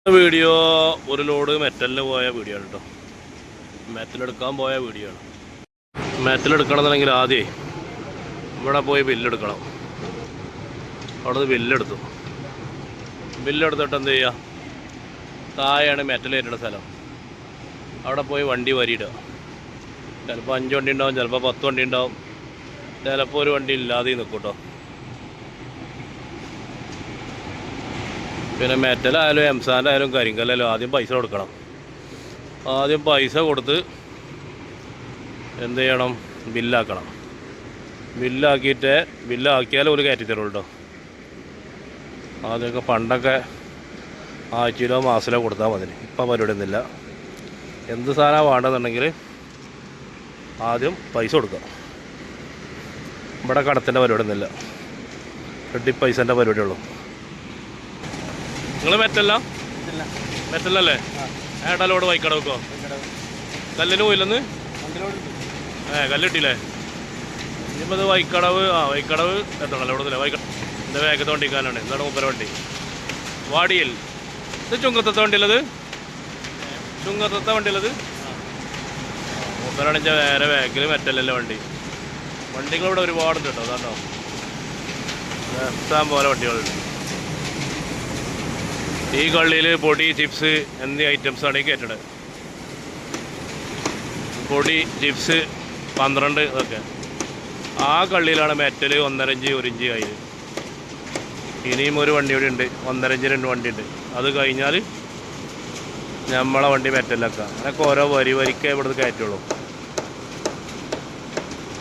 Video ഒരു load മെറ്റലിന് പോയ video ആണ് കേട്ടോ. മെറ്റലെടുക്കാൻ പോയ വീഡിയോ ആണ്. മെറ്റലെടുക്കണമെന്നുണ്ടെങ്കിൽ ആദ്യമേ ഇവിടെ പോയി ബില്ലെടുക്കണം. അവിടെ നിന്ന് ബില്ലെടുത്തു. ബില്ലെടുത്തിട്ട് എന്ത് ചെയ്യുക, താഴെയാണ് മെറ്റൽ കയറ്റുന്ന സ്ഥലം. അവിടെ പോയി വണ്ടി വരിയിടുക. ചിലപ്പോൾ 5 വണ്ടി ഉണ്ടാവും, ചിലപ്പോൾ 10 വണ്ടി ഉണ്ടാവും, ചിലപ്പോൾ ഒരു വണ്ടി ഇല്ലാതെ നിൽക്കും കേട്ടോ. പിന്നെ മെറ്റലായാലും എംസാൻഡായാലും കരിങ്കല്ലായാലും ആദ്യം പൈസ കൊടുക്കണം. ആദ്യം പൈസ കൊടുത്ത് എന്ത് ചെയ്യണം, ബില്ലാക്കണം. ബില്ലാക്കിയാലും ഒരു കയറ്റി തരുള്ളൂ കേട്ടോ. ആദ്യമൊക്കെ പണ്ടൊക്കെ ആഴ്ചയിലോ മാസത്തിലോ കൊടുത്താൽ മതി. ഇപ്പം പരിപാടി ഒന്നുമില്ല. എന്ത് സാധനമാണ് വേണ്ടതെന്നുണ്ടെങ്കിൽ ആദ്യം പൈസ കൊടുക്കുക. ഇവിടെ കടത്തിൻ്റെ പരിപാടി ഒന്നുമില്ല, റെഡി പൈസൻ്റെ പരിപാടിയുള്ളൂ. നിങ്ങൾ മെറ്റലല്ലേ? ഏട്ടാലോട് വൈക്കട വെക്കോ? കല്ലിന് പോയില്ലെന്ന്? കല്ലിട്ടില്ലേ? ഇനിയിപ്പോൾ ഇത് വൈക്കടവ് എത്തണല്ലോ. ഇവിടെ വൈക്കട എൻ്റെ വേഗത്തെ വണ്ടിക്കാരാണ്. എന്താണ് മൂപ്പര വണ്ടി? വാടിയിൽ. ഇത് ചുങ്കത്തത്തെ വണ്ടിയുള്ളത്? ചുങ്കത്തത്തെ വണ്ടിയുള്ളത് മൂപ്പരാണെങ്കിൽ വേറെ വേഗിൽ മെറ്റലല്ലേ വണ്ടി. വണ്ടികളിവിടെ ഒരുപാടുണ്ട് കേട്ടോ. അതാണോ ഇഷ്ടം പോലെ വണ്ടികളുണ്ട്. ഈ കള്ളിയിൽ പൊടി, ചിപ്സ് എന്നീ ഐറ്റംസാണ് ഈ കയറ്റത്. പൊടി, ചിപ്സ് 12 ഇതൊക്കെ. ആ കള്ളിയിലാണ് മെറ്റൽ 1.5 ഇഞ്ച് 1 ഇഞ്ച് കയ്യിൽ. ഇനിയും ഒരു വണ്ടി കൂടി ഉണ്ട്, 1.5 ഇഞ്ച് 2 വണ്ടി ഉണ്ട്. അത് കഴിഞ്ഞാൽ നമ്മളെ വണ്ടി മെറ്റലൊക്കെ. അങ്ങനെയൊക്കെ ഓരോ വരിക്കേ ഇവിടുന്ന് കയറ്റുള്ളൂ.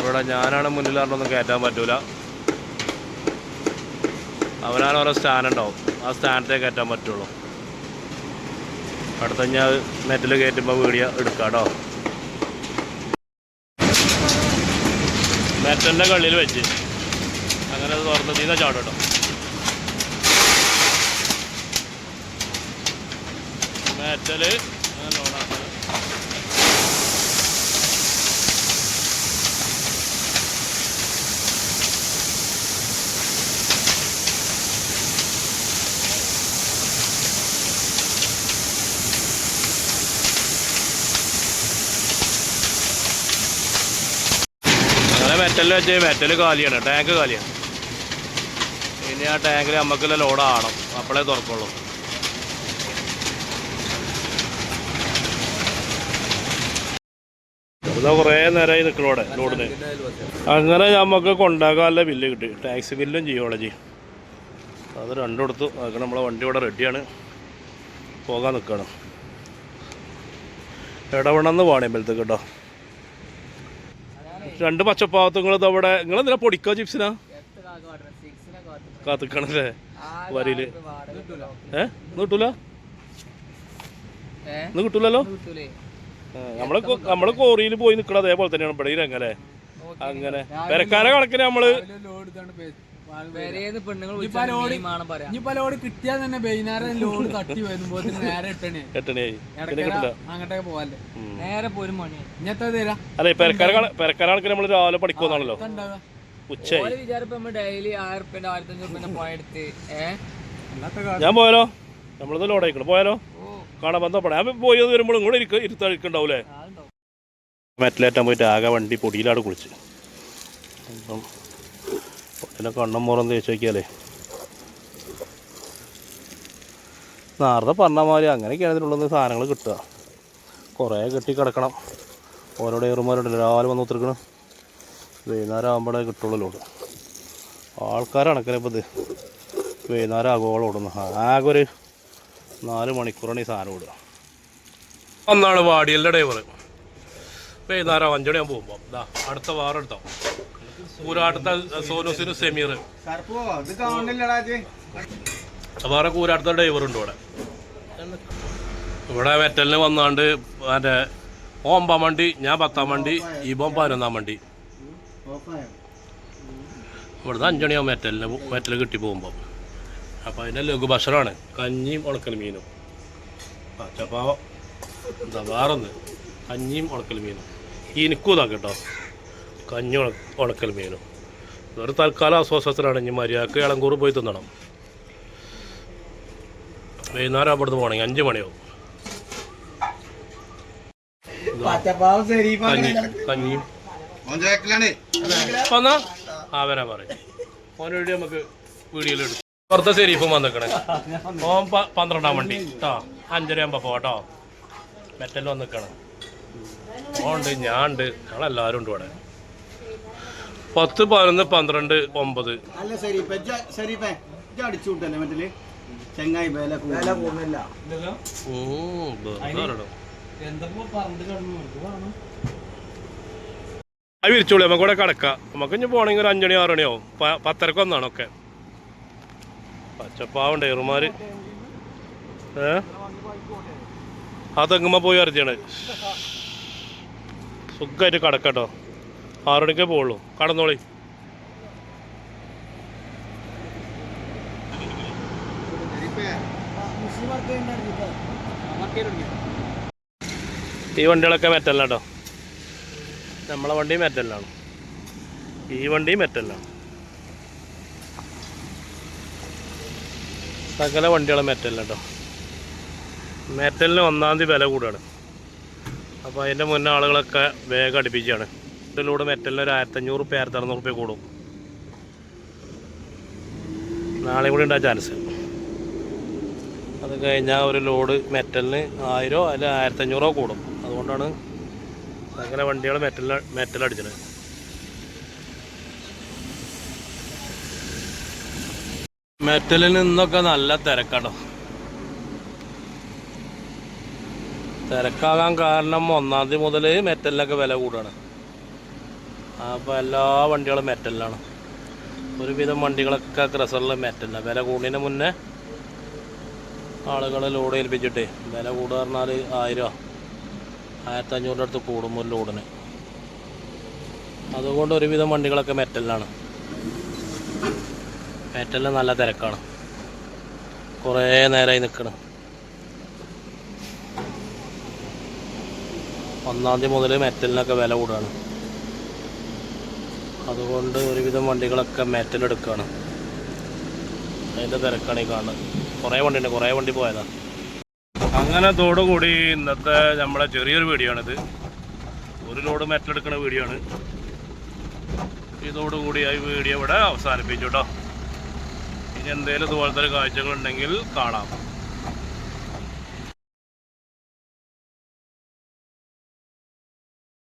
ഇവിടെ ഞാനാണ് മുന്നിൽ പറഞ്ഞൊന്നും കയറ്റാൻ പറ്റൂല. അവനാണ് ഓരോ സ്റ്റാൻഡ് ഉണ്ടാവും, ആ സ്റ്റാൻഡിലേ കയറ്റാൻ പറ്റുള്ളൂ. അടുത്ത ഞാൻ നെറ്റിൽ കയറ്റുമ്പോൾ വീഡിയോ എടുക്കാം കേട്ടോ. മെറ്റലിൻ്റെ കള്ളിയിൽ വെച്ച് അങ്ങനെ അത് തുറന്ന് തീരെ ചാടും കേട്ടോ. മെറ്റൽ അങ്ങനെ ലോണാക്കുന്നത്. മെറ്റലിൽ വെച്ച് മെറ്റൽ കാലിയാണ്, ടാങ്ക് കാലിയാണ്. ഇനി ആ ടാങ്കിൽ നമുക്കുള്ള ലോഡാകണം, അപ്പോഴേ തുറക്കുള്ളൂ. ഇതാ കുറേ നേരമായി നിൽക്കണോടെ ലോഡിന്. അങ്ങനെ നമുക്ക് കൊണ്ടാക്കാനുള്ള ബില്ല് കിട്ടി. ടാക്സി ബില്ലും ജിയോളജി അത് രണ്ടും എടുത്തു. അതൊക്കെ നമ്മളെ വണ്ടി ഇവിടെ റെഡിയാണ്, പോകാൻ നിൽക്കണം. ഇടവണ്ണെന്ന് വാണിയമ്പലത്തേക്ക് കേട്ടോ. 2 പച്ചപ്പാവത്തുങ്ങൾ ഇതവിടെ. നിങ്ങളെന്തിനാ പൊടിക്കാ ചിപ്സിനാ കാത്തിക്കണല്ലേ വരിയില്? കിട്ടൂല? ഇന്ന് കിട്ടൂലല്ലോ. നമ്മള് കോറിയിൽ പോയി നിൽക്കണം. അതേപോലെ തന്നെയാണ് ഇവിടെ രംഗല്ലേ. അങ്ങനെ പെരക്കാരെ കണക്കിന് നമ്മള് കിട്ടിയാൽ തന്നെ വൈകുന്നേരം ലോഡ് തട്ടി വരുമ്പോ നേരെ 8 അല്ലെ പെരക്കാരെ കണക്കിന് നമ്മള് രാവിലെ പഠിക്കുന്നാണല്ലോ. ഉച്ചയായി ഞാൻ പോയാലോ? നമ്മളിത് ലോഡ് ആയിക്കണം. പോയാലോ? കാണാൻ ബന്ധപ്പെടാം. ഞാൻ പോയത് വരുമ്പോൾ ഇങ്ങോട്ട് ഇരുത്തഴിക്കുണ്ടാവൂലേ? മെറ്റലേറ്റാൻ പോയിട്ട് ആകെ വണ്ടി പൊടിയിലാണ് കുളിച്ച്. അപ്പം പൊടിയിലെ കണ്ണം മുറം തേച്ച് വയ്ക്കാലേ. നേരത്തെ പറഞ്ഞ മാതിരി അങ്ങനെയൊക്കെയാണ് ഇതിനുള്ളത് സാധനങ്ങൾ കിട്ടുക. കുറേ കെട്ടി കിടക്കണം. ഓരോ ഡ്രൈവർമാരുണ്ട് രാവിലെ വന്ന് ഒത്തിരിക്കണം. വൈകുന്നേരം ആകുമ്പോഴേ കിട്ടുള്ളൂ ലോഡ്. ആൾക്കാരണക്കിന് ഇപ്പോൾ ഇത് വൈകുന്നേരം ആഗോളം ഓടുന്നു. ആകെ ഒരു 4 മണിക്കൂറാണ് ഈ സാധനം ഓടുക. ഒന്നാണ് വാടിയലിൻ്റെ ഡ്രൈവർ. വൈകുന്നേരം 5 മണിയാകുമ്പോൾ പോകുമ്പോൾ ഇതാ അടുത്ത വാറെടുത്തോ കൂരാട്ടത്തെ സോനൂസിന് സമീർ വേറെ കൂരാട്ടത്തെ ഡ്രൈവറുണ്ട് ഇവിടെ. ഇവിടെ മെറ്റലിന് വന്നാണ്ട് മറ്റേ 9 വണ്ടി, ഞാൻ 10 വണ്ടി, ഇപ്പം 11 വണ്ടി. ഇവിടുന്ന് 5 മണിയാവും മെറ്റൽ കിട്ടി പോകുമ്പോൾ. അപ്പോൾ അതിൻ്റെ ലഘുഭക്ഷണമാണ് കഞ്ഞിയും ഉണക്കൽ മീനും. പച്ചപ്പാവം എന്താ വേറൊന്ന് കഞ്ഞിയും ഉണക്കൽ മീനും. എനിക്കും ഇതാ കേട്ടോ, കഞ്ഞി ഉണക്കൽ മീനും. ഇതൊരു തൽക്കാലം ആശ്വാസത്തിലാണ്. ഇനി മര്യാദക്ക് ഇളങ്കൂറ് പോയി തിന്നണം. വൈകുന്നേരം അവിടുന്ന് പോകണമെങ്കിൽ 5 മണിയാവും. കഞ്ഞിയും വന്നാ വരാൻ പറയും. ഓന് വേണ്ടി നമുക്ക് വീഡിയോയിലെടുക്കും. പുറത്തെ ശരീഫും വന്നിക്കണേ. ഓൻ 12-ാം വണ്ടി കേട്ടോ. 5:30 ആകുമ്പോൾ പോട്ടോ. മെറ്റൽ വന്നിക്കണം. ഓണ്ട് ഞാൻ ഉണ്ട്, ഞങ്ങളെല്ലാവരും ഉണ്ട് ഇവിടെ. 10, 11, 12, 9. അത് വിരിച്ചോളൂ. നമുക്ക് ഇവിടെ കിടക്കാം. നമുക്ക് ഇനി പോകണമെങ്കിൽ ഒരു 5 മണി 6 മണിയാവും. 10:30 ഒന്നാണ് ഒക്കെ. പച്ചപ്പാവുണ്ട് ഏറുമാര്. ആ തെങ്ങുമ്പോൾ പോയി അറിഞ്ഞാണ്. സുഖമായിട്ട് കിടക്കട്ടോ. 6 മണിക്കേ പോവുള്ളൂ. കടന്നോളി. ഈ വണ്ടികളൊക്കെ മെറ്റലാണ് കേട്ടോ. നമ്മളെ വണ്ടി മെറ്റലാണ്. ഈ വണ്ടി മെറ്റലാണ്. സകല വണ്ടികളും മെറ്റലാണ് കേട്ടോ. മെറ്റലിന് 1-ാം തീയതി വില കൂടുകയാണ്. അപ്പോൾ അതിൻ്റെ മുന്നേ ആളുകളൊക്കെ വേഗം അടുപ്പിച്ചാണ്. ഇതിലൂടെ മെറ്റലിന് ഒരു 1500 റുപ്യ 1600 റുപ്യ കൂടും. നാളെ കൂടി ഉണ്ടാ ചാൻസ്. അത് കഴിഞ്ഞാൽ ഒരു ലോഡ് മെറ്റലിന് 1000 അല്ല 1500 കൂടും. അതുകൊണ്ടാണ് സകല വണ്ടികൾ മെറ്റലടിച്ചത്. മെറ്റലിൽ നിന്നൊക്കെ നല്ല തിരക്കാട്ടോ. തിരക്കാകാൻ കാരണം 1-ാം തീയതി മുതൽ മെറ്റലിനൊക്കെ വില കൂടുകയാണ്. അപ്പോൾ എല്ലാ വണ്ടികളും മെറ്റലിലാണ്. ഒരുവിധം വണ്ടികളൊക്കെ ക്രസറിൽ മെറ്റലിലാണ്. വില കൂടുന്നതിന് മുന്നേ ആളുകൾ ലോഡ് ഏൽപ്പിച്ചിട്ടേ വില കൂടുക പറഞ്ഞാൽ 1000 1500 അടുത്ത് കൂടും ഒരു ലോഡിന്. അതുകൊണ്ട് ഒരുവിധം വണ്ടികളൊക്കെ മെറ്റലിലാണ്. മെറ്റലിൽ നല്ല തിരക്കാണ്. കുറേ നേരമായി നിൽക്കണം. 1-ാം തീയതി മുതൽ മെറ്റലിനൊക്കെ വില കൂടുകയാണ്. അതുകൊണ്ട് ഒരുവിധം വണ്ടികളൊക്കെ മെറ്റലെടുക്കുകയാണ്. അതിൻ്റെ തിരക്കാണ് ഈ കാണുന്നത്. കുറേ വണ്ടിയുണ്ട്, കുറേ വണ്ടി പോയതാണ്. അങ്ങനെ തോടുകൂടി ഇന്നത്തെ നമ്മളെ ചെറിയൊരു വീഡിയോ ആണിത്. ഒരു ലോഡ് മെറ്റലെടുക്കുന്ന വീഡിയോ ആണ്. ഇതോടുകൂടി ഈ വീഡിയോ ഇവിടെ അവസാനിപ്പിച്ചു കേട്ടോ. ഇനി എന്തെങ്കിലും ഇതുപോലത്തെ കാഴ്ചകളുണ്ടെങ്കിൽ കാണാം.